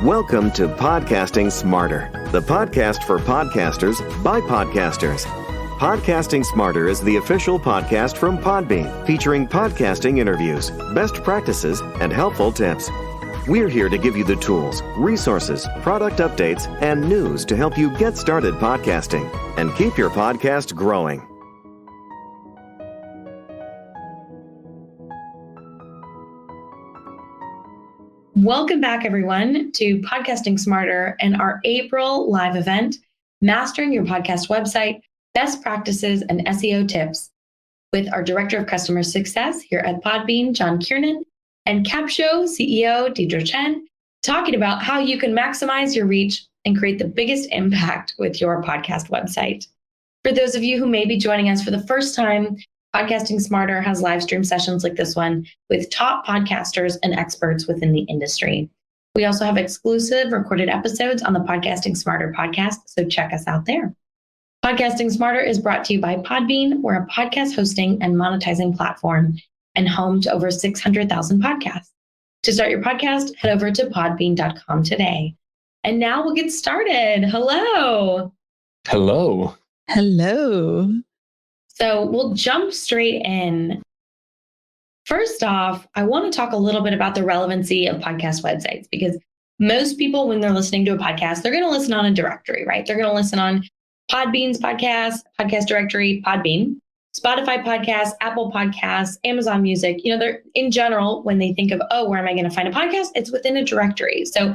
Welcome to Podcasting Smarter, the podcast for podcasters by podcasters. Podcasting Smarter is the official podcast from Podbean, featuring podcasting interviews, best practices, and helpful tips. We're here to give you the tools, resources, product updates, and news to help you get started podcasting and keep your podcast growing. Welcome back, everyone, to Podcasting Smarter and our April live event, Mastering Your Podcast Website, Best Practices and SEO Tips, with our Director of Customer Success here at Podbean, John Kiernan, and Capshow CEO, Deirdre Tshien, talking about how you can maximize your reach and create the biggest impact with your podcast website. For those of you who may be joining us for the first time, Podcasting Smarter has live stream sessions like this one with top podcasters and experts within the industry. We also have exclusive recorded episodes on the Podcasting Smarter podcast, so check us out there. Podcasting Smarter is brought to you by Podbean. We're a podcast hosting and monetizing platform and home to over 600,000 podcasts. To start your podcast, head over to podbean.com today. And now we'll get started. Hello. Hello. Hello. So we'll jump straight in. First off, I want to talk a little bit about the relevancy of podcast websites, because most people, when they're listening to a podcast, they're going to listen on a directory, right? They're going to listen on Podbean's podcast directory, Podbean, Spotify podcasts, Apple podcasts, Amazon Music. They're in general, when they think of, where am I going to find a podcast? It's within a directory. So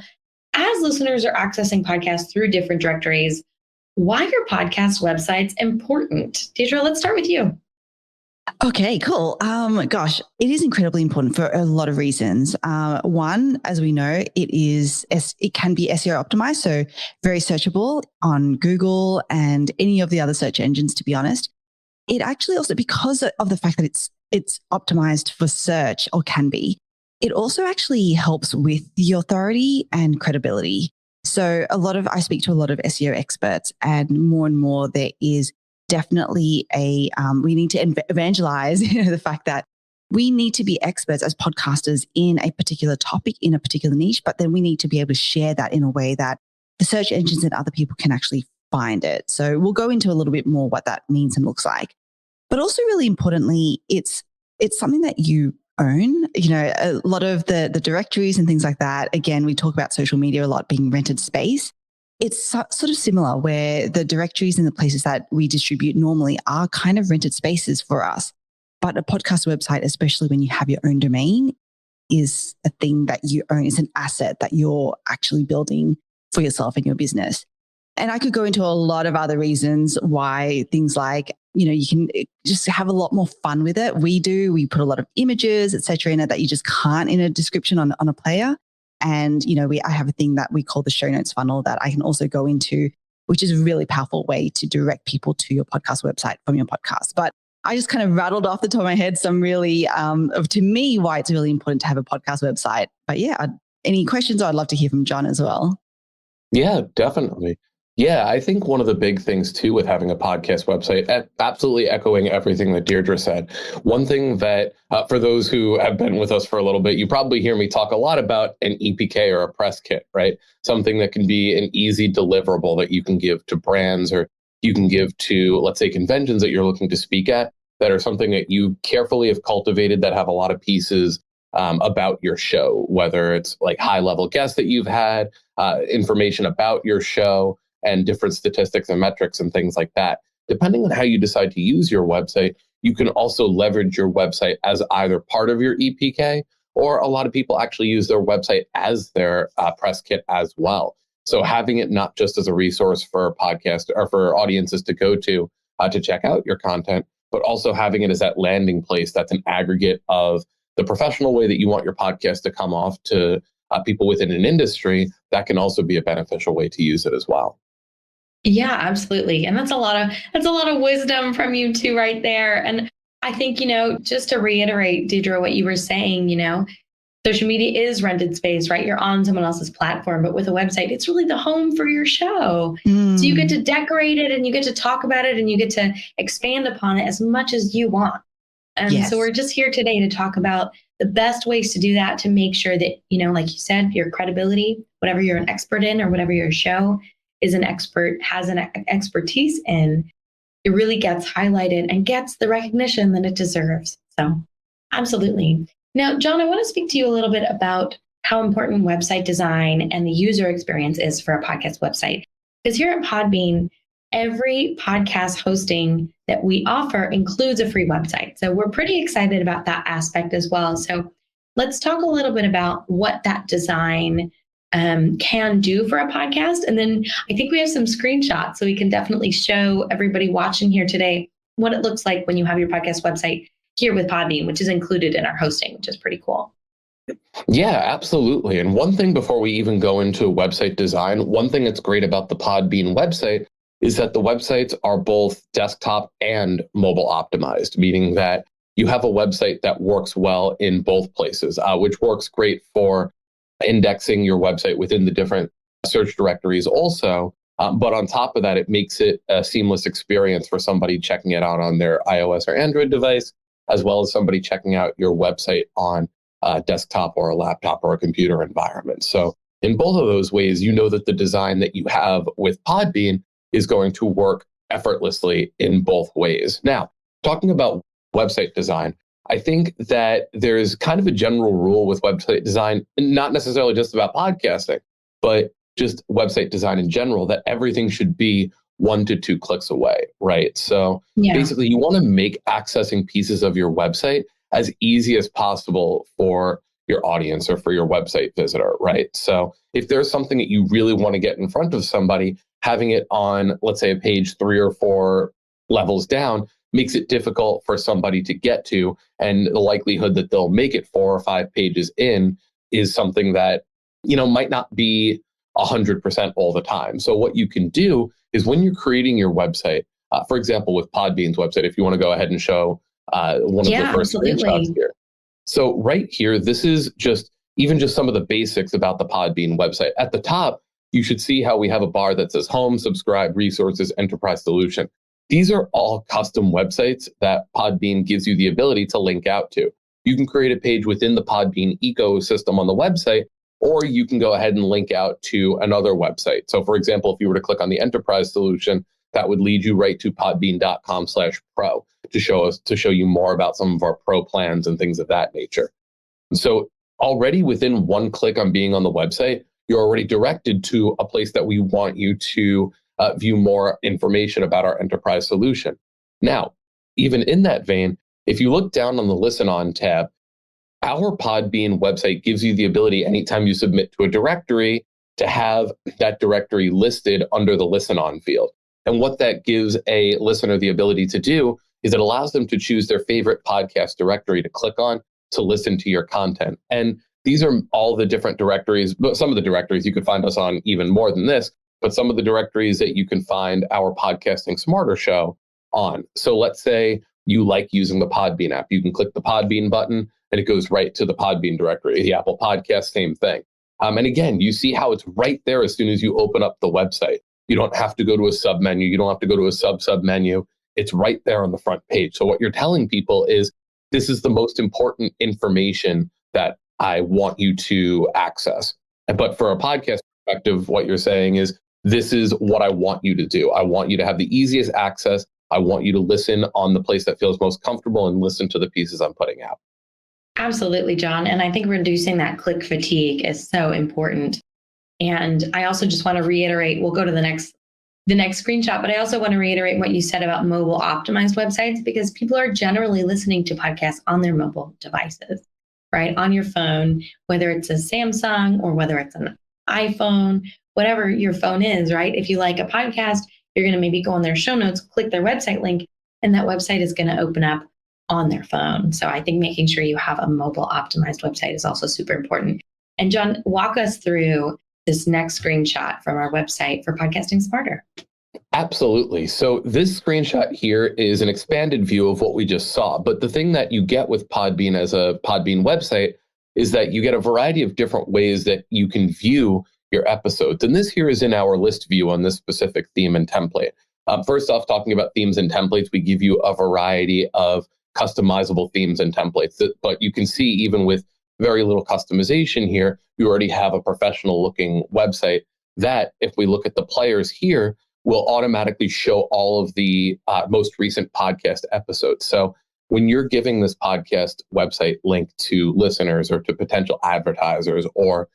as listeners are accessing podcasts through different directories, why are podcast websites important? Deirdre, let's start with you. Okay, cool. It is incredibly important for a lot of reasons. One, as we know, it can be SEO optimized, so very searchable on Google and any of the other search engines, to be honest. It actually also, because of the fact that it's optimized for search, or can be, it also actually helps with the authority and credibility. So I speak to a lot of SEO experts, and more there is definitely we need to evangelize the fact that we need to be experts as podcasters in a particular topic, in a particular niche, but then we need to be able to share that in a way that the search engines and other people can actually find it. So we'll go into a little bit more what that means and looks like. But also, really importantly, it's something that you own. A lot of the directories and things like that, again, we talk about social media a lot being rented space. It's sort of similar, where the directories and the places that we distribute normally are kind of rented spaces for us. But a podcast website, especially when you have your own domain, is a thing that you own. It's an asset that you're actually building for yourself and your business. And I could go into a lot of other reasons why things like, you can just have a lot more fun with it. We put a lot of images, et cetera, in it that you just can't in a description on a player. And, I have a thing that we call the show notes funnel that I can also go into, which is a really powerful way to direct people to your podcast website from your podcast. But I just kind of rattled off the top of my head some really, to me, why it's really important to have a podcast website. But yeah, any questions? I'd love to hear from John as well. Yeah, definitely. Yeah, I think one of the big things too with having a podcast website, absolutely echoing everything that Deirdre said. One thing that for those who have been with us for a little bit, you probably hear me talk a lot about an EPK or a press kit, right? Something that can be an easy deliverable that you can give to brands, or you can give to, let's say, conventions that you're looking to speak at, that are something that you carefully have cultivated, that have a lot of pieces about your show, whether it's like high level guests that you've had, information about your show, and different statistics and metrics and things like that. Depending on how you decide to use your website, you can also leverage your website as either part of your EPK, or a lot of people actually use their website as their press kit as well. So having it not just as a resource for podcast or for audiences to go to check out your content, but also having it as that landing place that's an aggregate of the professional way that you want your podcast to come off to people within an industry, that can also be a beneficial way to use it as well. Yeah, absolutely. And that's a lot of wisdom from you two right there. And I think, just to reiterate, Deirdre, what you were saying, social media is rented space, right? You're on someone else's platform, but with a website, it's really the home for your show. So you get to decorate it, and you get to talk about it, and you get to expand upon it as much as you want. And So we're just here today to talk about the best ways to do that to make sure that, like you said, your credibility, whatever you're an expert in or whatever your show is has an expertise in, it really gets highlighted and gets the recognition that it deserves. So absolutely. Now, John, I want to speak to you a little bit about how important website design and the user experience is for a podcast website. Because here at Podbean, every podcast hosting that we offer includes a free website. So we're pretty excited about that aspect as well. So let's talk a little bit about what that design can do for a podcast. And then I think we have some screenshots, so we can definitely show everybody watching here today what it looks like when you have your podcast website here with Podbean, which is included in our hosting, which is pretty cool. Yeah, absolutely. And one thing before we even go into website design, one thing that's great about the Podbean website is that the websites are both desktop and mobile optimized, meaning that you have a website that works well in both places, which works great for indexing your website within the different search directories also. But on top of that, it makes it a seamless experience for somebody checking it out on their iOS or Android device, as well as somebody checking out your website on a desktop or a laptop or a computer environment. So in both of those ways, you know that the design that you have with Podbean is going to work effortlessly in both ways. Now, talking about website design, I think that there's kind of a general rule with website design, not necessarily just about podcasting, but just website design in general, that everything should be 1 to 2 clicks away, right? So basically, you want to make accessing pieces of your website as easy as possible for your audience or for your website visitor, right? So if there's something that you really want to get in front of somebody, having it on, let's say, a page 3 or 4 levels down makes it difficult for somebody to get to. And the likelihood that they'll make it 4 or 5 pages in is something that, might not be 100% all the time. So what you can do is when you're creating your website, for example, with Podbean's website, if you want to go ahead and show one of the first screenshots here. So right here, this is just some of the basics about the Podbean website. At the top, you should see how we have a bar that says home, subscribe, resources, enterprise solution. These are all custom websites that Podbean gives you the ability to link out to. You can create a page within the Podbean ecosystem on the website, or you can go ahead and link out to another website. So for example, if you were to click on the enterprise solution, that would lead you right to podbean.com/pro to show you more about some of our pro plans and things of that nature. So already within one click on being on the website, you're already directed to a place that we want you to view more information about our enterprise solution. Now, even in that vein, if you look down on the Listen On tab, our Podbean website gives you the ability anytime you submit to a directory to have that directory listed under the Listen On field. And what that gives a listener the ability to do is it allows them to choose their favorite podcast directory to click on to listen to your content. And these are all the different directories, but some of the directories you could find us on even more than this, but some of the directories that you can find our Podcasting Smarter show on. So let's say you like using the Podbean app. You can click the Podbean button and it goes right to the Podbean directory. The Apple Podcast, same thing. And again, you see how it's right there as soon as you open up the website. You don't have to go to a sub menu. You don't have to go to a sub menu. It's right there on the front page. So what you're telling people is this is the most important information that I want you to access. But for a podcast perspective, what you're saying is this is what I want you to do. I want you to have the easiest access. I want you to listen on the place that feels most comfortable and listen to the pieces I'm putting out. Absolutely, John. And I think reducing that click fatigue is so important. And I also just want to reiterate, we'll go to the next screenshot, but I also want to reiterate what you said about mobile optimized websites, because people are generally listening to podcasts on their mobile devices, right? On your phone, whether it's a Samsung or whether it's an iPhone, whatever your phone is, right? If you like a podcast, you're going to maybe go on their show notes, click their website link, and that website is going to open up on their phone. So I think making sure you have a mobile optimized website is also super important. And John, walk us through this next screenshot from our website for Podcasting Smarter. Absolutely. So this screenshot here is an expanded view of what we just saw. But the thing that you get with Podbean as a Podbean website is that you get a variety of different ways that you can view your episodes. And this here is in our list view on this specific theme and template. First off, talking about themes and templates, we give you a variety of customizable themes and templates. But you can see even with very little customization here, you already have a professional looking website that, if we look at the players here, will automatically show all of the most recent podcast episodes. So when you're giving this podcast website link to listeners or to potential advertisers or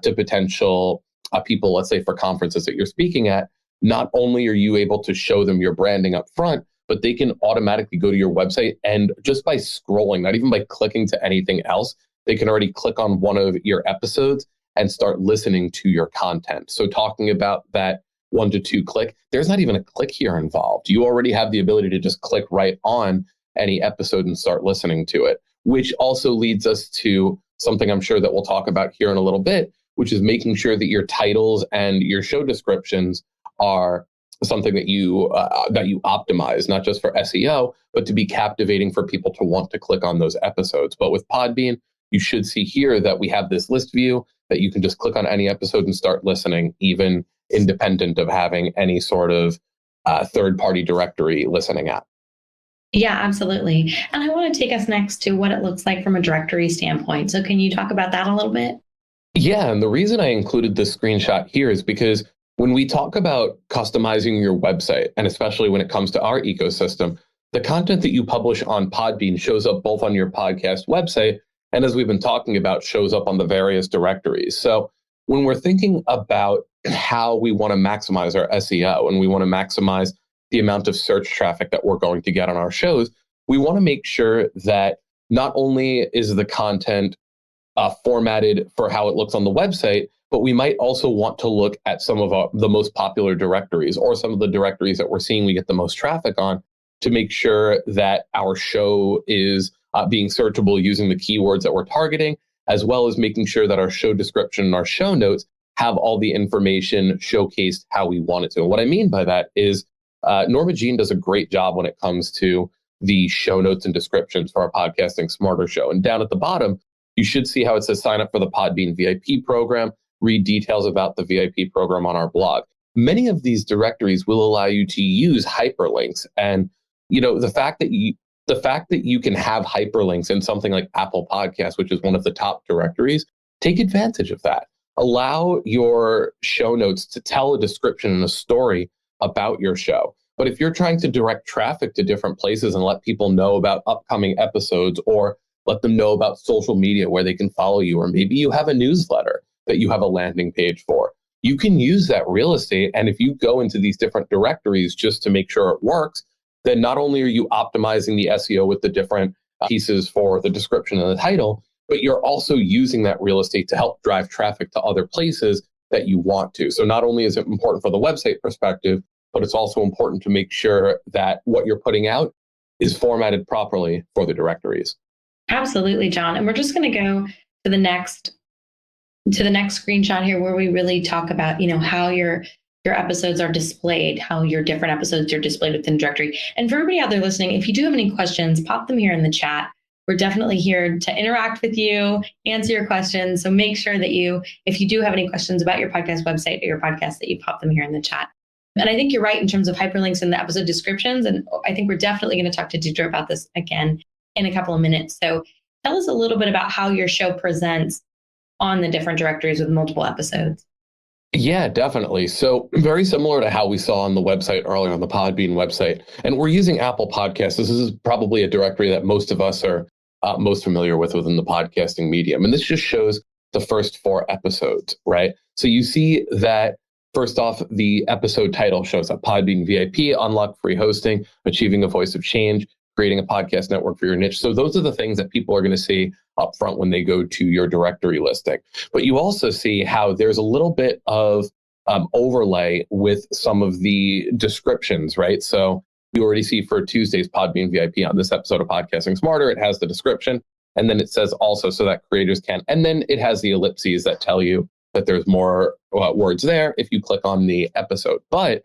to potential people, let's say for conferences that you're speaking at, not only are you able to show them your branding up front, but they can automatically go to your website, and just by scrolling, not even by clicking to anything else, they can already click on one of your episodes and start listening to your content. So talking about that 1 to 2 click, there's not even a click here involved. You already have the ability to just click right on any episode and start listening to it, which also leads us to something I'm sure that we'll talk about here in a little bit, which is making sure that your titles and your show descriptions are something that you optimize, not just for SEO, but to be captivating for people to want to click on those episodes. But with Podbean, you should see here that we have this list view that you can just click on any episode and start listening, even independent of having any sort of third-party directory listening app. Yeah, absolutely. And I want to take us next to what it looks like from a directory standpoint. So can you talk about that a little bit? Yeah, and the reason I included this screenshot here is because when we talk about customizing your website, and especially when it comes to our ecosystem, the content that you publish on Podbean shows up both on your podcast website and, as we've been talking about, shows up on the various directories. So when we're thinking about how we want to maximize our SEO and we want to maximize the amount of search traffic that we're going to get on our shows, we want to make sure that not only is the content formatted for how it looks on the website, but we might also want to look at some of the most popular directories or some of the directories that we're seeing we get the most traffic on to make sure that our show is being searchable using the keywords that we're targeting, as well as making sure that our show description and our show notes have all the information showcased how we want it to. And what I mean by that is Norma Jean does a great job when it comes to the show notes and descriptions for our Podcasting Smarter show. And down at the bottom, you should see how it says sign up for the Podbean VIP program, read details about the VIP program on our blog. Many of these directories will allow you to use hyperlinks. And the fact that you can have hyperlinks in something like Apple Podcasts, which is one of the top directories, take advantage of that. Allow your show notes to tell a description and a story about your show. But if you're trying to direct traffic to different places and let people know about upcoming episodes, or let them know about social media where they can follow you, or maybe you have a newsletter that you have a landing page for, you can use that real estate. And if you go into these different directories just to make sure it works, then not only are you optimizing the SEO with the different pieces for the description and the title, but you're also using that real estate to help drive traffic to other places that you want to. So not only is it important for the website perspective, but it's also important to make sure that what you're putting out is formatted properly for the directories. Absolutely, John. And we're just going to go to the next screenshot here, where we really talk about, how your episodes are displayed, how your different episodes are displayed within the directory. And for everybody out there listening, if you do have any questions, pop them here in the chat. We're definitely here to interact with you, answer your questions. So make sure that if you do have any questions about your podcast website or your podcast, that you pop them here in the chat. And I think you're right in terms of hyperlinks in the episode descriptions. And I think we're definitely going to talk to Deirdre about this again in a couple of minutes. So tell us a little bit about how your show presents on the different directories with multiple episodes. Yeah, definitely. So very similar to how we saw on the website earlier, on the Podbean website. And we're using Apple Podcasts. This is probably a directory that most of us are most familiar with within the podcasting medium. And this just shows the first 4 episodes, right? So you see that first off, the episode title shows up: Podbean VIP, unlock free hosting, achieving a voice of change, creating a podcast network for your niche. So those are the things that people are going to see up front when they go to your directory listing. But you also see how there's a little bit of overlay with some of the descriptions, right? So you already see for Tuesday's Podbean VIP on this episode of Podcasting Smarter, it has the description. And then it says also so that creators can, and then it has the ellipses that tell you that there's more words there if you click on the episode. But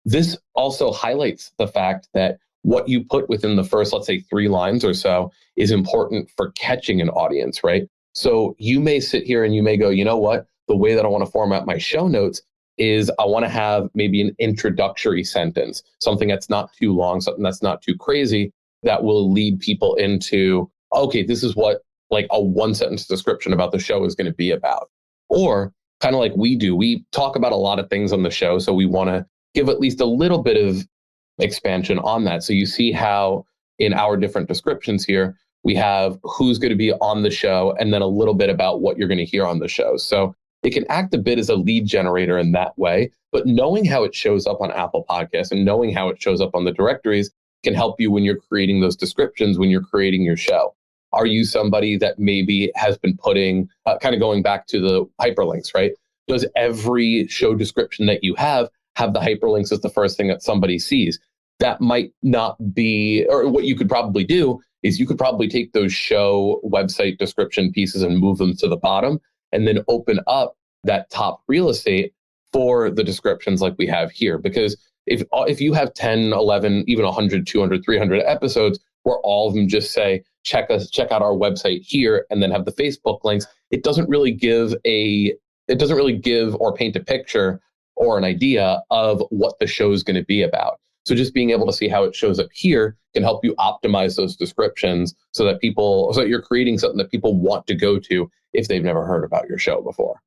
this also highlights the fact that what you put within the first, let's say, 3 lines or so is important for catching an audience, right? So you may sit here and you may go, you know what? The way that I want to format my show notes is I want to have maybe an introductory sentence, something that's not too long, something that's not too crazy, that will lead people into, okay, this is what like a one sentence description about the show is going to be about. Or kind of like we do, we talk about a lot of things on the show. So we want to give at least a little bit of expansion on that. So you see how in our different descriptions here, we have who's going to be on the show and then a little bit about what you're going to hear on the show. So it can act a bit as a lead generator in that way, but knowing how it shows up on Apple Podcasts and knowing how it shows up on the directories can help you when you're creating those descriptions, when you're creating your show. Are you somebody that maybe has been putting, kind of going back to the hyperlinks, right? Does every show description that you have the hyperlinks as the first thing that somebody sees? That might not be, or what you could probably do is you could probably take those show website description pieces and move them to the bottom and then open up that top real estate for the descriptions like we have here. Because if you have 10, 11, even 100, 200, 300 episodes where all of them just say, check out our website here, and then have the Facebook links, it doesn't really give or paint a picture or an idea of what the show is going to be about. So just being able to see how it shows up here can help you optimize those descriptions so that you're creating something that people want to go to if they've never heard about your show before.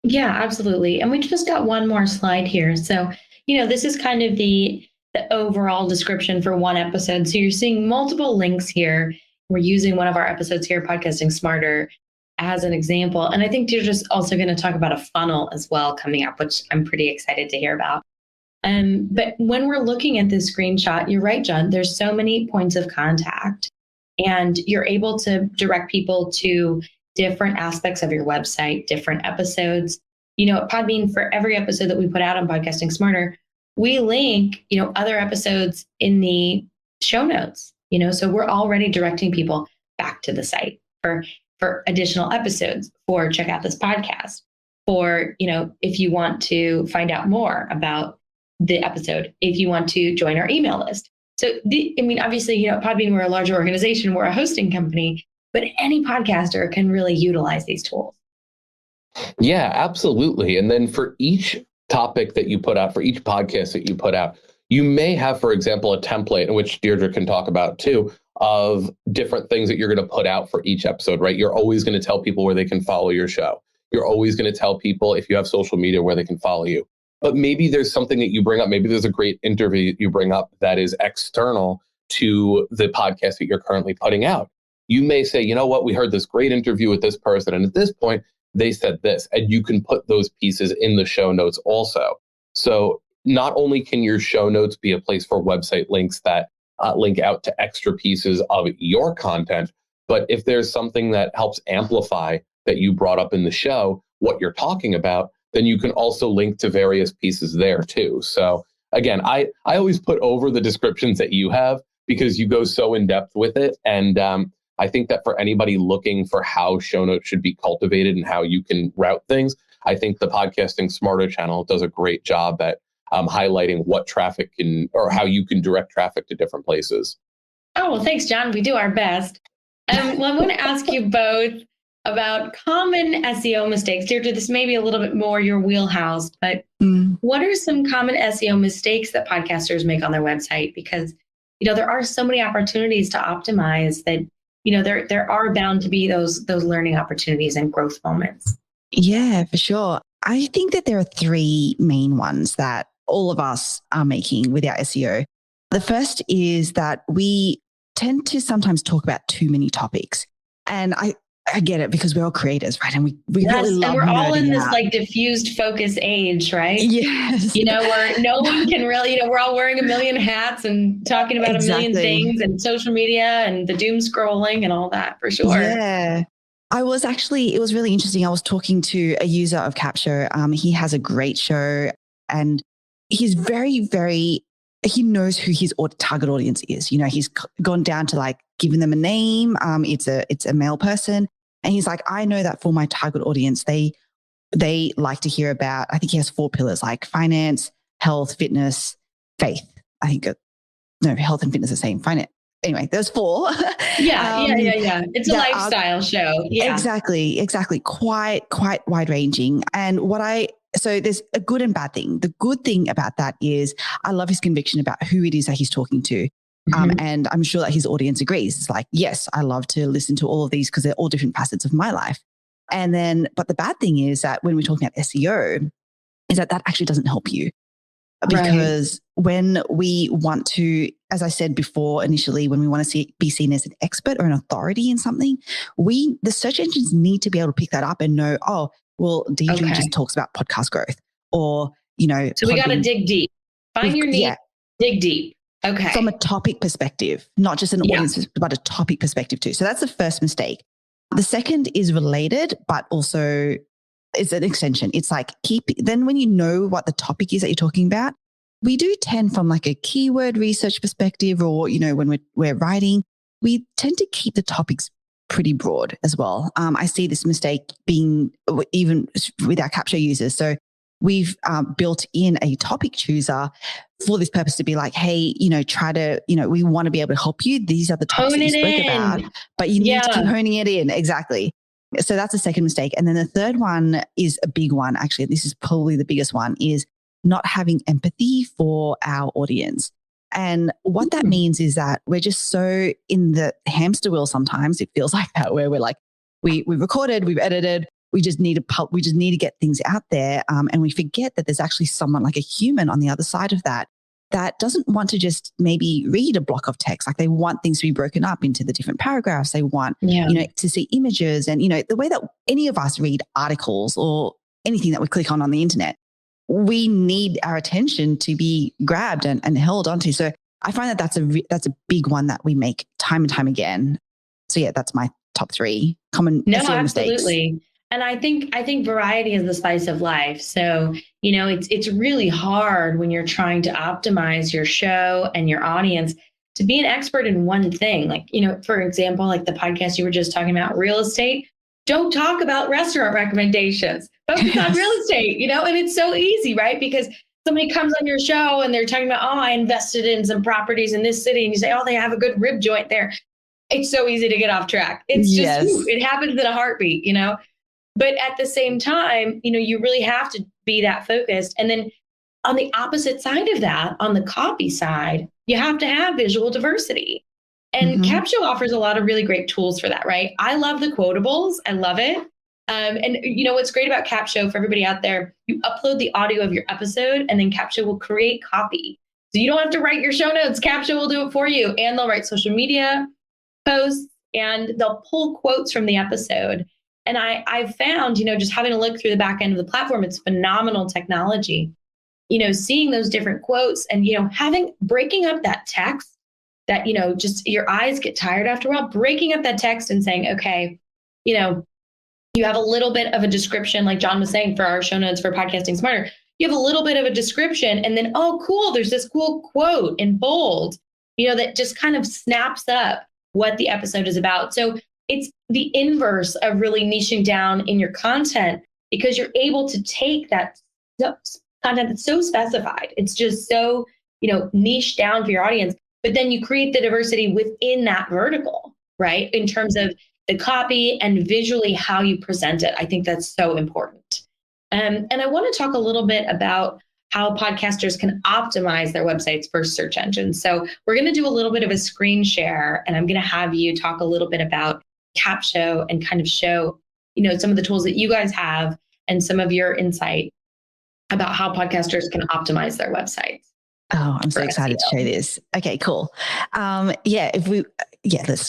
Yeah, absolutely. And we just got one more slide here. So, this is kind of the overall description for one episode. So you're seeing multiple links here. We're using one of our episodes here, Podcasting Smarter, as an example. And I think you're just also going to talk about a funnel as well coming up, which I'm pretty excited to hear about. But when we're looking at this screenshot, you're right, John, there's so many points of contact, and you're able to direct people to different aspects of your website, different episodes. At Podbean, for every episode that we put out on Podcasting Smarter, we link, other episodes in the show notes, so we're already directing people back to the site for additional episodes, for check out this podcast, for, if you want to find out more about the episode, if you want to join our email list. So, obviously, at Podbean, we're a larger organization, we're a hosting company, but any podcaster can really utilize these tools. Yeah, absolutely. And then for each topic that you put out, for each podcast that you put out, you may have, for example, a template, in which Deirdre can talk about too, of different things that you're going to put out for each episode, right? You're always going to tell people where they can follow your show. You're always going to tell people, if you have social media, where they can follow you. But maybe there's something that you bring up. Maybe there's a great interview you bring up that is external to the podcast that you're currently putting out. You may say, you know what, we heard this great interview with this person, and at this point, they said this, and you can put those pieces in the show notes also. So not only can your show notes be a place for website links that link out to extra pieces of your content, but if there's something that helps amplify that you brought up in the show, what you're talking about, then you can also link to various pieces there too. So again, I always put over the descriptions that you have because you go so in depth with it. And I think that for anybody looking for how show notes should be cultivated and how you can route things, I think the Podcasting Smarter channel does a great job at highlighting what traffic can, or how you can direct traffic to different places. Oh, well, thanks, John. We do our best. Well, I want to ask you both about common SEO mistakes. Deirdre, this may be a little bit more your wheelhouse, but what are some common SEO mistakes that podcasters make on their website? Because, there are so many opportunities to optimize that, there are bound to be those learning opportunities and growth moments. Yeah, for sure. I think that there are three main ones that all of us are making with our SEO. The first is that we tend to sometimes talk about too many topics. And I get it, because we're all creators, right? And we really love, and we're all in this diffused focus age, right? Yes. Where no one can really, we're all wearing a million hats and talking about a million things, and social media and the doom scrolling and all that, for sure. Yeah. It was really interesting. I was talking to a user of Capture. He has a great show, and he's very, very, he knows who his target audience is. He's gone down to giving them a name. It's a male person. And he's like, I know that for my target audience, they like to hear about, I think he has 4 pillars, like finance, health, fitness, faith. I think, no, health and fitness are the same. Finance. Anyway, there's 4. Yeah. It's a lifestyle show. Yeah. Exactly. Quite wide ranging. And so there's a good and bad thing. The good thing about that is I love his conviction about who it is that he's talking to. And I'm sure that his audience agrees. It's like, yes, I love to listen to all of these because they're all different facets of my life. And then, but the bad thing is that when we're talking about SEO, is that actually doesn't help you. Because when we want to, as I said before, initially, when we want to be seen as an expert or an authority in something, the search engines need to be able to pick that up and know, oh, well, Deirdre just talks about podcast growth, or, so we got to dig deep, find your niche, dig deep. Okay. From a topic perspective, not just an audience, but a topic perspective too. So that's the first mistake. The second is related, but also it's an extension. It's like then when you know what the topic is that you're talking about, we do tend from like a keyword research perspective, or, when we're writing, we tend to keep the topics pretty broad as well. I see this mistake being even with our capture users. So we've built in a topic chooser for this purpose to be like, hey, try to, we want to be able to help you. These are the topics that you spoke about, but you need to keep honing it in. Exactly. So that's the second mistake. And then the third one is a big one. Actually, this is probably the biggest one, is not having empathy for our audience. And what that means is that we're just so in the hamster wheel. Sometimes it feels like that, where we're like, we recorded, we've edited, we just need to get things out there. And we forget that there's actually someone, like a human on the other side of that doesn't want to just maybe read a block of text. Like, they want things to be broken up into the different paragraphs. They want, to see images, and, the way that any of us read articles or anything that we click on the internet, we need our attention to be grabbed and held onto. So I find that that's a big one that we make time and time again. So yeah, that's my top 3 common SEO mistakes. Absolutely. And I think variety is the spice of life. So, it's really hard when you're trying to optimize your show and your audience to be an expert in one thing. Like, for example, like the podcast you were just talking about, real estate. Don't talk about restaurant recommendations. Focus on real estate, and it's so easy, right? Because somebody comes on your show and they're talking about, oh, I invested in some properties in this city. And you say, oh, they have a good rib joint there. It's so easy to get off track. It's just, it happens in a heartbeat, But at the same time, you really have to be that focused. And then on the opposite side of that, on the copy side, you have to have visual diversity. And Capshow offers a lot of really great tools for that, right? I love the quotables. I love it. And what's great about Capshow, for everybody out there, you upload the audio of your episode, and then Capshow will create copy. So you don't have to write your show notes. Capshow will do it for you. And they'll write social media posts, and they'll pull quotes from the episode. And I've found, just having a look through the back end of the platform, it's phenomenal technology. Seeing those different quotes and, breaking up that text that, just your eyes get tired after a while, breaking up that text and saying, okay, you have a little bit of a description, like John was saying, for our show notes for Podcasting Smarter. You have a little bit of a description, and then, oh, cool, there's this cool quote in bold, that just kind of snaps up what the episode is about. So it's the inverse of really niching down in your content, because you're able to take that content that's so specified. It's just so, niche down for your audience, but then you create the diversity within that vertical, right? In terms of the copy and visually how you present it. I think that's so important. And I want to talk a little bit about how podcasters can optimize their websites for search engines. So we're going to do a little bit of a screen share, and I'm going to have you talk a little bit about Capshow and kind of show, some of the tools that you guys have and some of your insight about how podcasters can optimize their websites. Oh, I'm so excited to show this. Okay, cool. Let's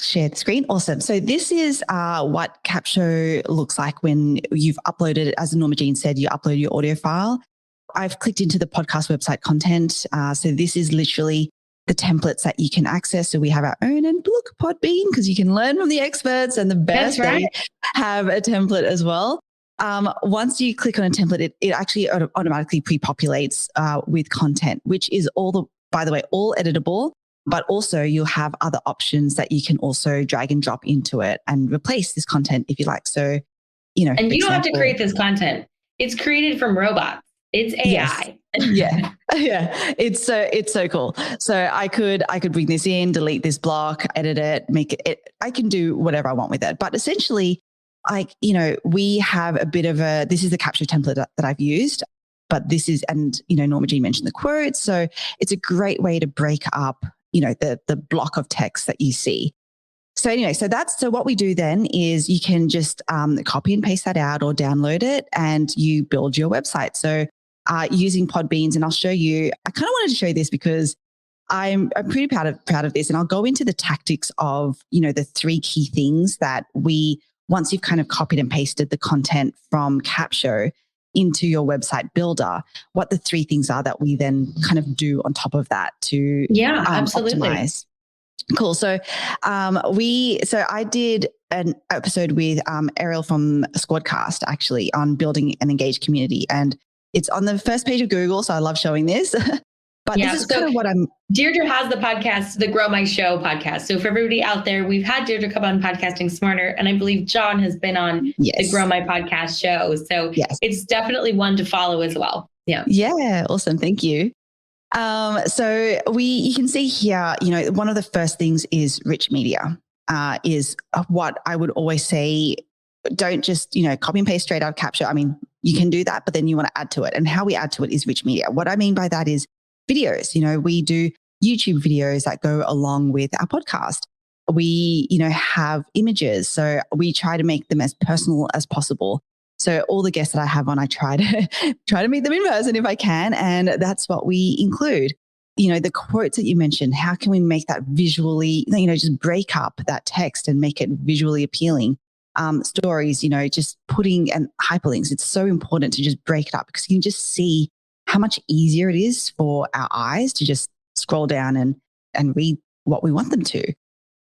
share the screen. Awesome. So this is what Capshow looks like when you've uploaded, as Norma Jean said, you upload your audio file. I've clicked into the podcast website content. So this is literally the templates that you can access. So we have our own, and look, Podbean, because you can learn from the experts, and the best, they have a template as well. Once you click on a template, it actually automatically pre-populates with content, which is by the way, all editable, but also you'll have other options that you can also drag and drop into it and replace this content if you like. So, and you don't have to create this content. It's created from robots. It's AI. Yes. Yeah. It's so cool. So I could bring this in, delete this block, edit it, make it. I can do whatever I want with it. But essentially, we have a bit of this is the Capshow template that I've used, but this is, and Norma Jean mentioned the quotes. So it's a great way to break up the block of text that you see. So anyway, so what we do then is you can just copy and paste that out or download it and you build your website. So using Podbeans, and I'll show you, I kind of wanted to show you this because I'm pretty proud of this, and I'll go into the tactics of, the 3 key things that once you've kind of copied and pasted the content from Capsho into your website builder, what the 3 things are that we then kind of do on top of that to absolutely optimize. Cool. So I did an episode with Ariel from Squadcast actually on building an engaged community, and it's on the first page of Google. So I love showing this. But this is kind of what Deirdre has the podcast, the Grow My Show podcast. So for everybody out there, we've had Deirdre come on Podcasting Smarter, and I believe John has been on the Grow My Podcast show. So it's definitely one to follow as well. Yeah. Yeah. Awesome. Thank you. So you can see here, one of the first things is rich media, is what I would always say. Don't just, copy and paste straight out of Capsho. I mean, you can do that, but then you want to add to it. And how we add to it is rich media. What I mean by that is videos. We do YouTube videos that go along with our podcast. We, have images. So we try to make them as personal as possible. So all the guests that I have on, I try to meet them in person if I can. And that's what we include. The quotes that you mentioned, how can we make that visually, just break up that text and make it visually appealing? Stories, just putting and hyperlinks. It's so important to just break it up because you can just see how much easier it is for our eyes to just scroll down and read what we want them to.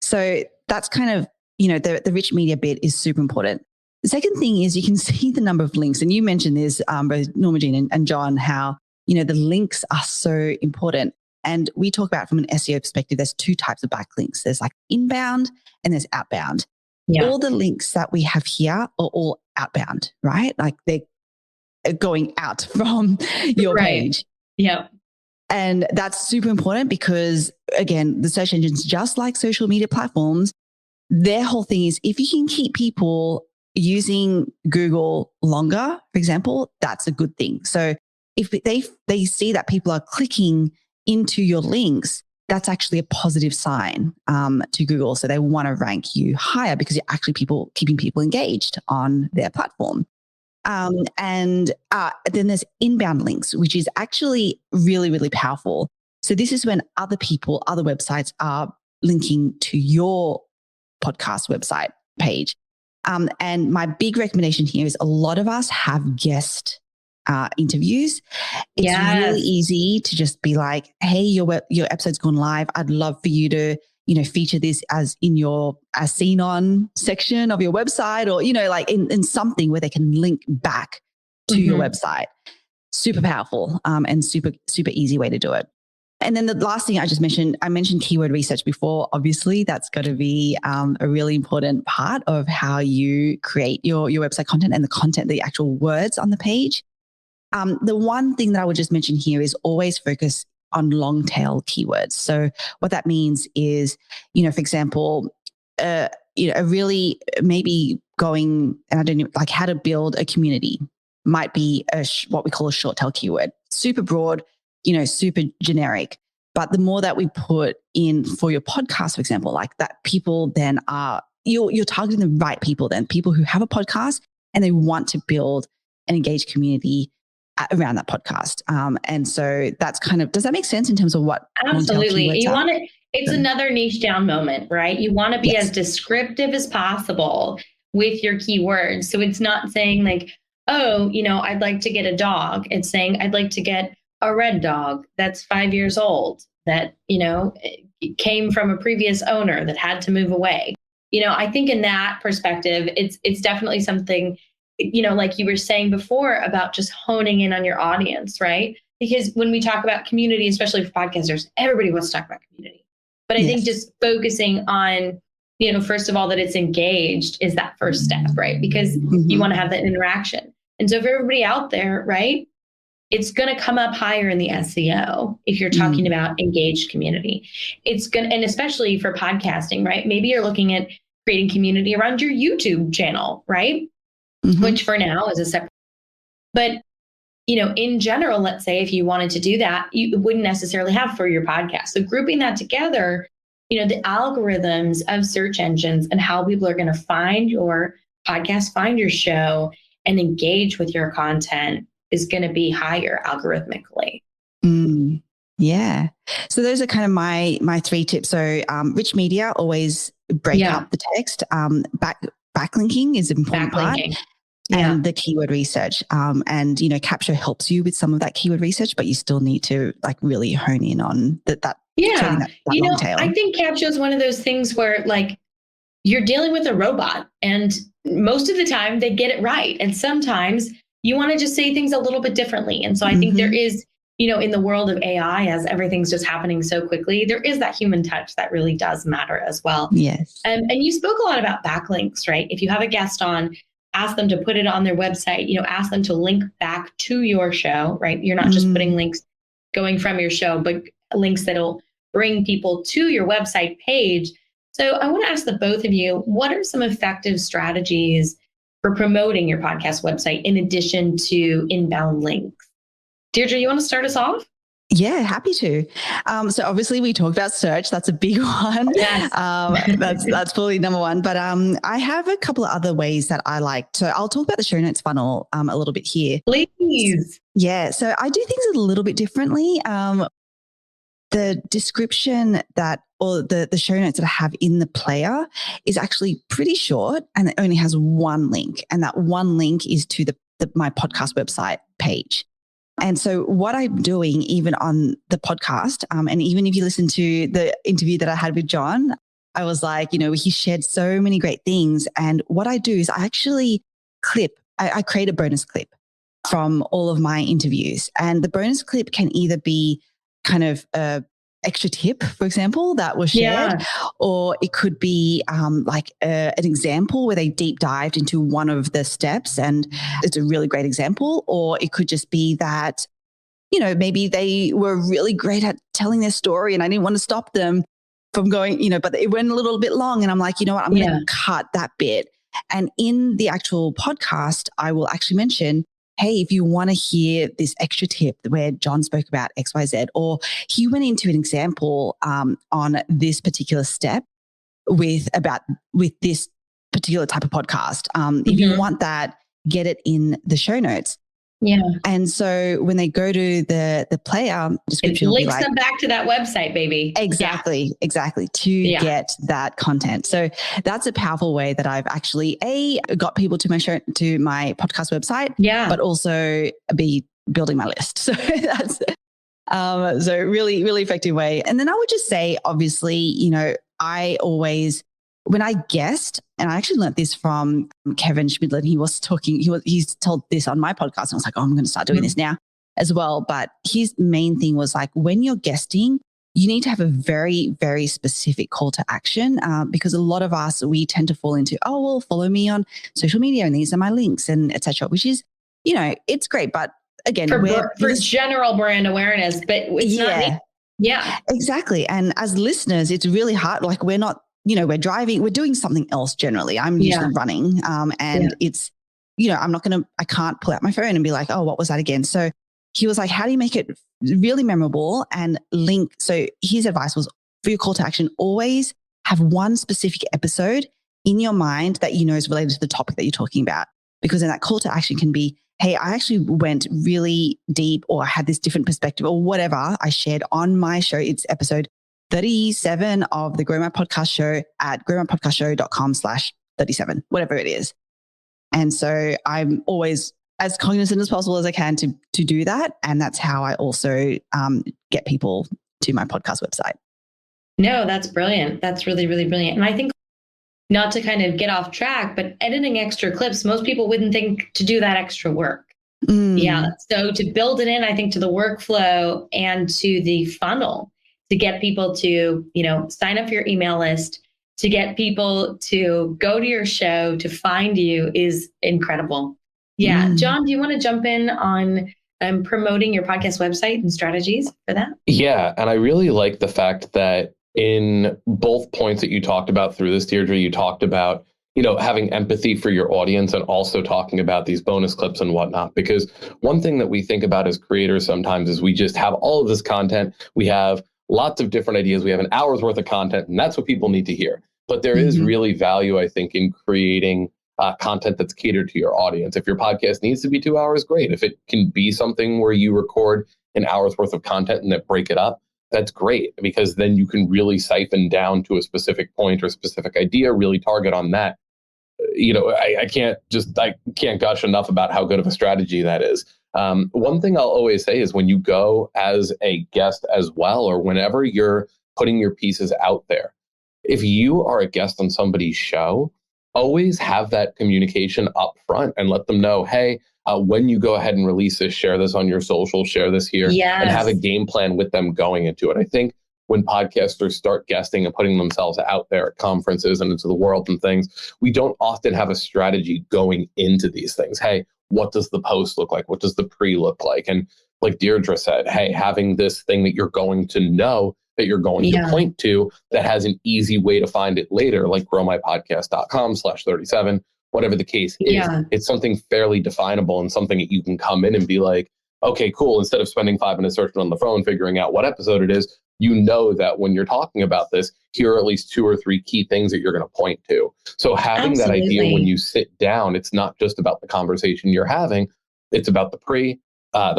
So that's kind of, the rich media bit is super important. The second thing is you can see the number of links. And you mentioned this, both Norma Jean and John, how, the links are so important. And we talk about from an SEO perspective, there's 2 types of backlinks. There's like inbound and there's outbound. Yeah. All the links that we have here are all outbound, right? Like they're going out from your page. Yeah. And that's super important because, again, the search engines, just like social media platforms, their whole thing is if you can keep people using Google longer, for example, that's a good thing. So if they see that people are clicking into your links, that's actually a positive sign to Google. So they want to rank you higher because you're actually keeping people engaged on their platform. And then there's inbound links, which is actually really, really powerful. So this is when other websites are linking to your podcast website page. And my big recommendation here is a lot of us have guest interviews. It's really easy to just be like, hey, your episode's gone live. I'd love for you to, feature this as in your as seen on section of your website, or, like in something where they can link back to your website. Super powerful and super, super easy way to do it. And then the last thing I mentioned keyword research before. Obviously, that's got to be a really important part of how you create your website content and the content, the actual words on the page. The one thing that I would just mention here is always focus on long tail keywords. So what that means is, for example, really maybe going, and I don't know, like how to build a community might be what we call a short tail keyword. Super broad, super generic. But the more that we put in for your podcast, for example, like that, people then you're targeting the right people then, people who have a podcast and they want to build an engaged community around that podcast. And so that's kind of, does that make sense in terms of what? Absolutely. It's another niche down moment, right? You want to be as descriptive as possible with your keywords. So it's not saying like, oh, I'd like to get a dog. It's saying I'd like to get a red dog that's 5 years old that, came from a previous owner that had to move away. I think in that perspective, it's definitely something, like you were saying before about just honing in on your audience, right? Because when we talk about community, especially for podcasters, everybody wants to talk about community. But I think just focusing on, first of all, that it's engaged is that first step, right? Because you want to have that interaction. And so for everybody out there, right, it's going to come up higher in the SEO if you're talking about engaged community. It's going to, and especially for podcasting, right? Maybe you're looking at creating community around your YouTube channel, right? Which for now is a separate. But in general, let's say if you wanted to do that, you wouldn't necessarily have for your podcast. So grouping that together, the algorithms of search engines and how people are going to find your podcast, find your show, and engage with your content is going to be higher algorithmically. Yeah. So those are kind of my 3 tips. So rich media, always break up the text. Backlinking is an important part. And the keyword research. And, Capture helps you with some of that keyword research, but you still need to really hone in on that. Yeah. That long tail. I think Capture is one of those things where you're dealing with a robot, and most of the time they get it right. And sometimes you want to just say things a little bit differently. And so I think there is, in the world of AI, as everything's just happening so quickly, there is that human touch that really does matter as well. Yes. And you spoke a lot about backlinks, right? If you have a guest on, ask them to put it on their website, ask them to link back to your show, right? You're not just putting links going from your show, but links that'll bring people to your website page. So I want to ask the both of you, what are some effective strategies for promoting your podcast website in addition to inbound links? Deirdre, you want to start us off? Yeah, happy to. So obviously we talked about search. That's a big one. Yes. That's probably number one. But I have a couple of other ways that I like. So I'll talk about the show notes funnel a little bit here. Please. Yeah. So I do things a little bit differently. The description or the show notes that I have in the player is actually pretty short, and it only has one link. And that one link is to my podcast website page. And so what I'm doing, even on the podcast, and even if you listen to the interview that I had with John, I was like, he shared so many great things. And what I do is I actually I create a bonus clip from all of my interviews. And the bonus clip can either be kind of a extra tip, for example, that was shared, or it could be an example where they deep dived into one of the steps and it's a really great example. Or it could just be that, maybe they were really great at telling their story and I didn't want to stop them from going, but it went a little bit long and I'm like, you know what, I'm going to cut that bit. And in the actual podcast, I will actually mention, hey, if you want to hear this extra tip where John spoke about XYZ, or he went into an example on this particular step with this particular type of podcast. If you want that, get it in the show notes. Yeah. And so when they go to the player description, it links them back to that website, baby. Exactly. To get that content. So that's a powerful way that I've actually got people to my podcast website. Yeah. But also be building my list. So that's so really, really effective way. And then I would just say, obviously, I always, when I guest, and I actually learned this from Kevin Schmidlin, he's told this on my podcast. And I was like, I'm going to start doing this now as well. But his main thing was when you're guesting, you need to have a very, very specific call to action because a lot of us, we tend to fall into, follow me on social media and these are my links and et cetera, which is, it's great. But again, for general brand awareness, but it's not me. Yeah, exactly. And as listeners, it's really hard. We're not, we're driving, we're doing something else generally. I'm usually running. It's, I can't pull out my phone and be like, oh, what was that again? So he was like, how do you make it really memorable and link? So his advice was, for your call to action, always have one specific episode in your mind that is related to the topic that you're talking about. Because then that call to action can be, hey, I actually went really deep, or I had this different perspective, or whatever I shared on my show. It's episode 37 of the Grow My Podcast Show at growmypodcastshow.com/37, whatever it is. And so I'm always as cognizant as possible as I can to do that. And that's how I also get people to my podcast website. No, that's brilliant. That's really, really brilliant. And I think, not to kind of get off track, but editing extra clips, most people wouldn't think to do that extra work. Yeah. So to build it in, I think, to the workflow and to the funnel, to get people to, sign up for your email list, to get people to go to your show, to find you, is incredible. Yeah. John, do you want to jump in on promoting your podcast website and strategies for that? Yeah. And I really like the fact that in both points that you talked about through this, Deirdre, you talked about having empathy for your audience and also talking about these bonus clips and whatnot. Because one thing that we think about as creators sometimes is we just have all of this content. We have lots of different ideas. We have an hour's worth of content, and that's what people need to hear. But there is really value, I think, in creating content that's catered to your audience. If your podcast needs to be 2 hours, great. If it can be something where you record an hour's worth of content and then break it up, that's great, because then you can really siphon down to a specific point or specific idea, really target on that. I can't gush enough about how good of a strategy that is. One thing I'll always say is when you go as a guest as well, or whenever you're putting your pieces out there, if you are a guest on somebody's show, always have that communication up front and let them know, hey, when you go ahead and release this, share this on your social, share this here, and have a game plan with them going into it. I think when podcasters start guesting and putting themselves out there at conferences and into the world and things, we don't often have a strategy going into these things. Hey, what does the post look like? What does the pre look like? And like Deirdre said, hey, having this thing that you're going to know, that you're going to point to, that has an easy way to find it later, like growmypodcast.com/37, whatever the case is. It's something fairly definable and something that you can come in and be like, okay, cool. Instead of spending 5 minutes searching on the phone, figuring out what episode it is, you know that when you're talking about this, here are at least 2 or 3 key things that you're going to point to. So having that idea when you sit down, it's not just about the conversation you're having, it's about the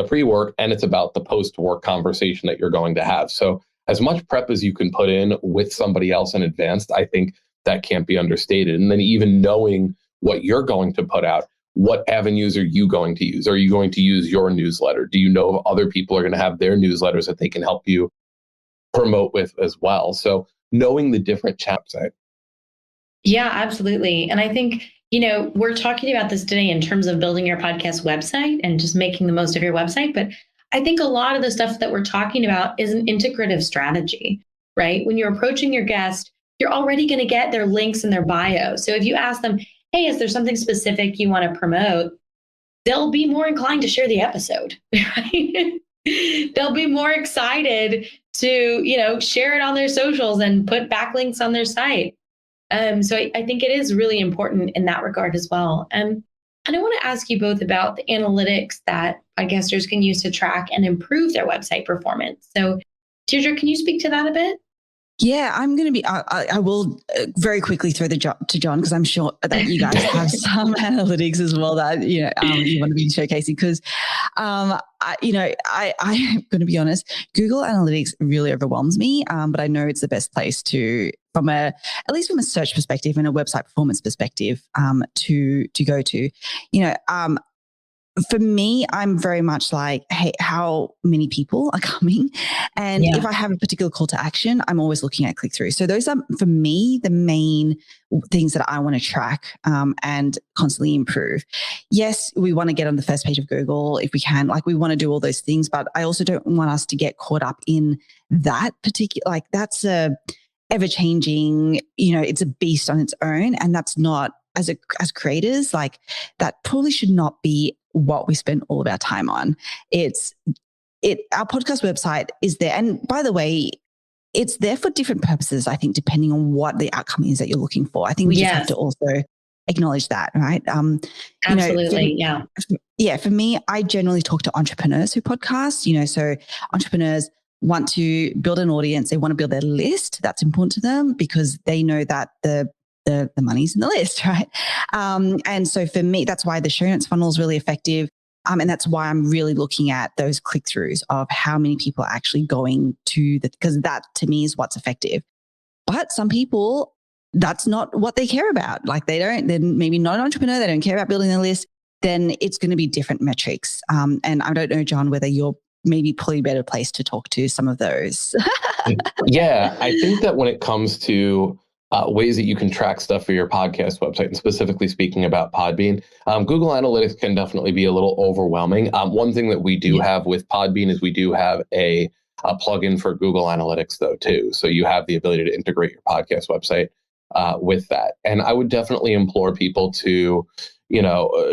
pre-work, and it's about the post-work conversation that you're going to have. So as much prep as you can put in with somebody else in advance, I think that can't be understated. And then even knowing what you're going to put out, what avenues are you going to use? Are you going to use your newsletter? Do you know if other people are going to have their newsletters that they can help you promote with as well? So knowing the different channels. Yeah, absolutely. And I think, we're talking about this today in terms of building your podcast website and just making the most of your website. But I think a lot of the stuff that we're talking about is an integrative strategy, right? When you're approaching your guest, you're already going to get their links in their bio. So if you ask them, hey, is there something specific you want to promote? They'll be more inclined to share the episode, right? They'll be more excited to, share it on their socials and put backlinks on their site. So I think it is really important in that regard as well. And I want to ask you both about the analytics that podcasters can use to track and improve their website performance. So Deirdre, can you speak to that a bit? Yeah, I'm going to be, I will very quickly throw the job to John, because I'm sure that you guys have some analytics as well that, you want to be showcasing, because, I'm going to be honest, Google Analytics really overwhelms me, but I know it's the best place to, at least from a search perspective and a website performance perspective, to go to. For me, I'm very much like, hey, how many people are coming? And if I have a particular call to action, I'm always looking at click-through. So those are, for me, the main things that I want to track and constantly improve. Yes, we want to get on the first page of Google if we can. Like, we want to do all those things, but I also don't want us to get caught up in that particular, that's a ever-changing, it's a beast on its own. And that's not, as creators, that probably should not be what we spend all of our time on. Our podcast website is there. And by the way, it's there for different purposes, I think, depending on what the outcome is that you're looking for. I think we just have to also acknowledge that, right? Absolutely. For me, I generally talk to entrepreneurs who podcast, so entrepreneurs want to build an audience. They want to build their list. That's important to them because they know that the money's in the list, right? And so for me, that's why the show notes funnel is really effective. And that's why I'm really looking at those click-throughs of how many people are actually going to because that to me is what's effective. But some people, that's not what they care about. They're maybe not an entrepreneur. They don't care about building their list. Then it's going to be different metrics. And I don't know, John, whether you're maybe probably a better place to talk to some of those. Yeah, I think that when it comes to ways that you can track stuff for your podcast website, and specifically speaking about Podbean, Google Analytics can definitely be a little overwhelming. One thing that we do have with Podbean is we do have a plugin for Google Analytics, though, too. So you have the ability to integrate your podcast website with that. And I would definitely implore people to,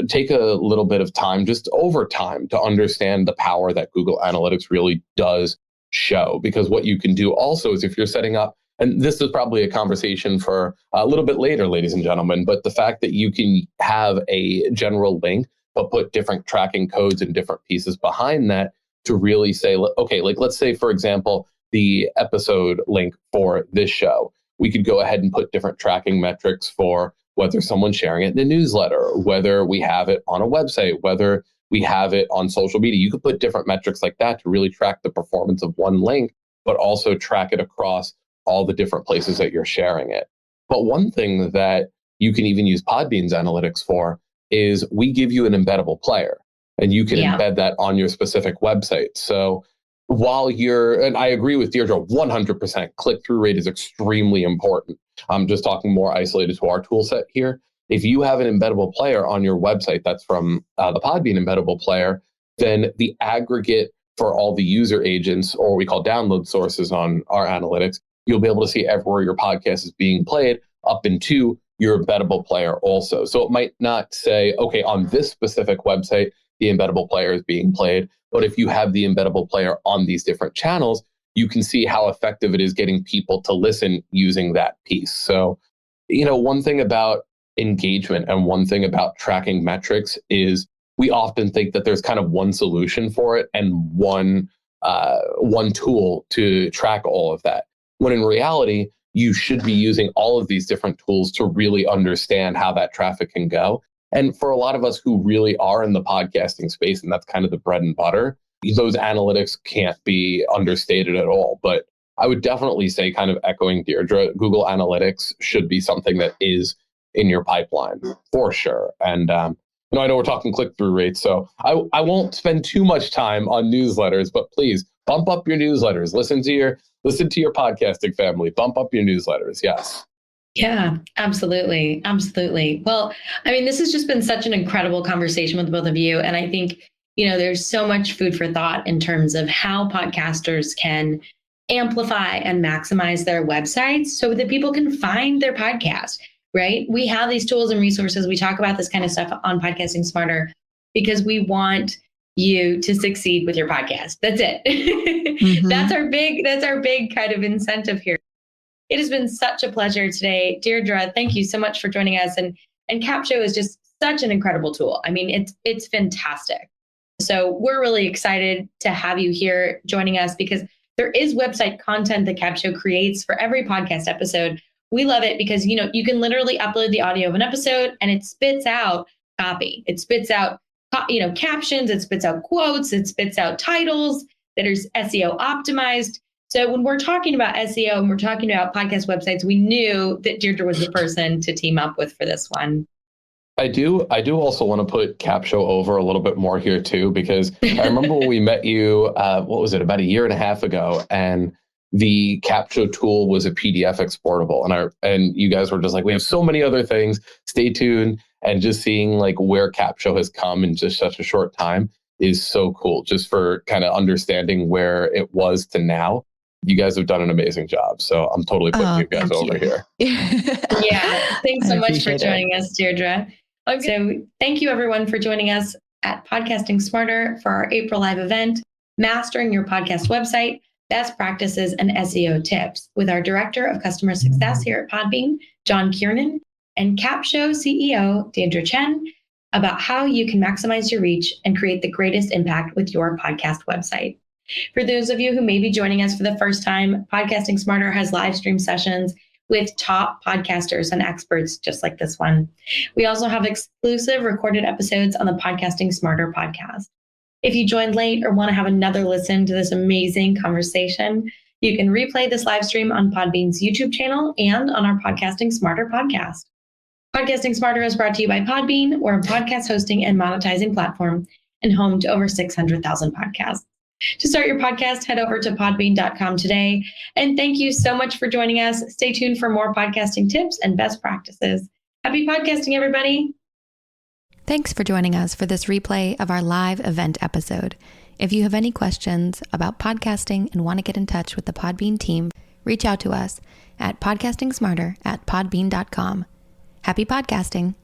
take a little bit of time, just over time, to understand the power that Google Analytics really does show. Because what you can do also is if you're setting up and this is probably a conversation for a little bit later, ladies and gentlemen, but the fact that you can have a general link, but put different tracking codes and different pieces behind that to really say, okay, like let's say, for example, the episode link for this show, we could go ahead and put different tracking metrics for whether someone's sharing it in a newsletter, whether we have it on a website, whether we have it on social media. You could put different metrics like that to really track the performance of one link, but also track it across all the different places that you're sharing it. But one thing that you can even use Podbean's analytics for is we give you an embeddable player, and you can embed that on your specific website. So while and I agree with Deirdre, 100% click-through rate is extremely important. I'm just talking more isolated to our tool set here. If you have an embeddable player on your website that's from the Podbean embeddable player, then the aggregate for all the user agents, or what we call download sources on our analytics, you'll be able to see everywhere your podcast is being played up into your embeddable player also. So it might not say, okay, on this specific website, the embeddable player is being played. But if you have the embeddable player on these different channels, you can see how effective it is getting people to listen using that piece. So, one thing about engagement and one thing about tracking metrics is we often think that there's kind of one solution for it and one tool to track all of that. When in reality, you should be using all of these different tools to really understand how that traffic can go. And for a lot of us who really are in the podcasting space, and that's kind of the bread and butter, those analytics can't be understated at all. But I would definitely say, kind of echoing Deirdre, Google Analytics should be something that is in your pipeline for sure. And I know we're talking click-through rates, so I won't spend too much time on newsletters, but please bump up your newsletters. Listen to your podcasting family. Bump up your newsletters. Yes. Yeah, absolutely. Absolutely. Well, I mean, this has just been such an incredible conversation with both of you. And I think, there's so much food for thought in terms of how podcasters can amplify and maximize their websites so that people can find their podcast, right? We have these tools and resources. We talk about this kind of stuff on Podcasting Smarter because we want you to succeed with your podcast. That's it. Mm-hmm. That's our big kind of incentive here. It has been such a pleasure today. Deirdre, thank you so much for joining us. And Capsho is just such an incredible tool. I mean, it's fantastic. So we're really excited to have you here joining us because there is website content that Capsho creates for every podcast episode. We love it because, you can literally upload the audio of an episode and it spits out copy. It spits out, captions, it spits out quotes, it spits out titles that are SEO optimized. So when we're talking about SEO and we're talking about podcast websites, we knew that Deirdre was the person to team up with for this one. I do also want to put Capsho over a little bit more here too, because I remember when we met you, what was it, about a year and a half ago, and the Capsho tool was a PDF exportable. And you guys were just like, we have so many other things, stay tuned. And just seeing like where Capsho has come in just such a short time is so cool, just for kind of understanding where it was to now. You guys have done an amazing job. So I'm totally putting you guys over here. Yeah. Thanks so much for joining us, Deirdre. Okay. So thank you everyone for joining us at Podcasting Smarter for our April live event, Mastering Your Podcast Website, Best Practices and SEO Tips, with our Director of Customer Success here at Podbean, John Kiernan, and Capsho CEO, Deirdre Tshien, about how you can maximize your reach and create the greatest impact with your podcast website. For those of you who may be joining us for the first time, Podcasting Smarter has live stream sessions with top podcasters and experts just like this one. We also have exclusive recorded episodes on the Podcasting Smarter podcast. If you joined late or want to have another listen to this amazing conversation, you can replay this live stream on Podbean's YouTube channel and on our Podcasting Smarter podcast. Podcasting Smarter is brought to you by Podbean. We're a podcast hosting and monetizing platform and home to over 600,000 podcasts. To start your podcast, head over to podbean.com today. And thank you so much for joining us. Stay tuned for more podcasting tips and best practices. Happy podcasting, everybody. Thanks for joining us for this replay of our live event episode. If you have any questions about podcasting and want to get in touch with the Podbean team, reach out to us at podcastingsmarter@podbean.com. Happy podcasting.